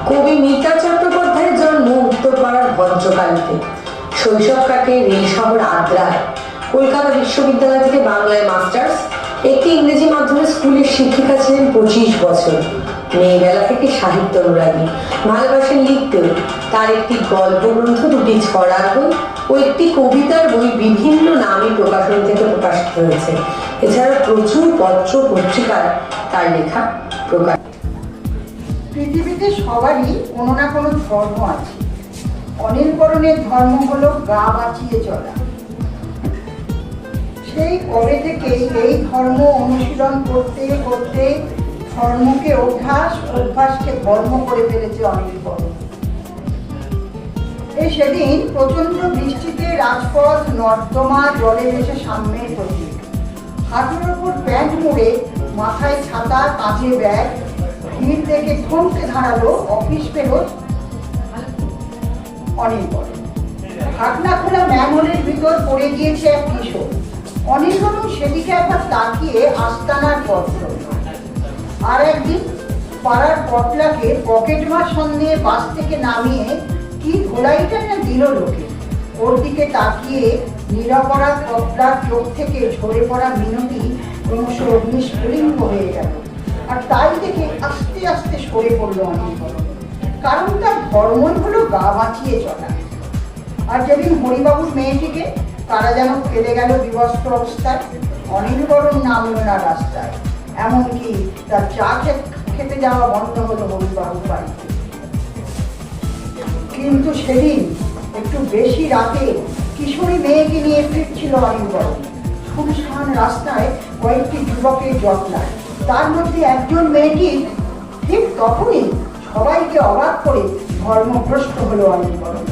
কবি মিতা চট্টোপাধ্যায়ের জন্ম উত্তরপাড়ার ভদ্রকালীতে। শৈশব কাটে রেল শহর আদ্রায়। কলকাতা বিশ্ববিদ্যালয় থেকে বাংলায় মাস্টার্স। একটি ইংরেজি মাধ্যমের স্কুলের শিক্ষিকা ছিলেন 25 বছর। মেয়েবেলা থেকে সাহিত্য অনুরাগী, ভালোবাসেন লিখতেও। তার একটি গল্প গ্রন্থ, দুটি ছড়ার বই ও একটি কবিতার বই বিভিন্ন নামী প্রকাশনী থেকে প্রকাশিত হয়েছে। এছাড়া প্রচুর পত্র পত্রিকায় তার লেখা প্রকাশ। পৃথিবীতে সবারই কোনো না কোনো ধর্ম আছে। অনির্বরণের ধর্ম হলো গা বাঁচিয়ে চলা। সেই কবে থেকে এই ধর্ম অনুশীলন করতে করতে ধর্মকে অভ্যাসকে ধর্ম করে ফেলেছে অনির্বরণ। এই সেদিন প্রচন্ড বৃষ্টিতে রাজপথ নর্দমা জলে ভেসে সামনের প্রতীক। হাঁটুর ওপর প্যান্ট মুড়ে, মাথায় ছাতা, কাঁধে ব্যাগ। ভিড় দেখে থমকে দাঁড়ালো অফিস ফেরত অনির্বরণ। ঢাকনা খোলা ম্যানহোলের ভিতর পড়ে গিয়েছে এক কিশোর। অনির্বরণ সেদিকে একবার তাকিয়ে আস্তানার পথ ধরল। আর একদিন পাড়ার পটলাকে পকেট মার সন্দেহে বাস থেকে নামিয়ে কি ধোলাইটা না দিল লোকে। ওর দিকে তাকিয়ে নিরপরাধ পটলার চোখ থেকে ঝরে পড়া মিনতি ক্রমশ নিষ্ফলিঙ্গ হয়ে গেল। আর তাই দেখে আস্তে আস্তে সরে পড়ল অনির্বরণ। কারণ তার ধর্মই হলো গা বাঁচিয়ে চলা। আর যেদিন হরিবাবুর মেয়েটিকে তারা যেন ফেলে গেল বিবস্ত্র অবস্থায়, অনির্বরণ নামল না রাস্তায়। এমনকি তার চা খেতে যাওয়া বন্ধ হলো হরিবাবুর বাড়িতে। কিন্তু সেদিন একটু বেশি রাতে কিশোরী মেয়েকে নিয়ে ফিরছিল অনির্বরণ। শুনশান রাস্তায় কয়েকটি যুবকের জটলা। তার মধ্যে একজন মেয়েটির ঠিক তখনই সবাইকে অবাক করে ধর্মভ্রষ্ট হলো অনির্বরণ।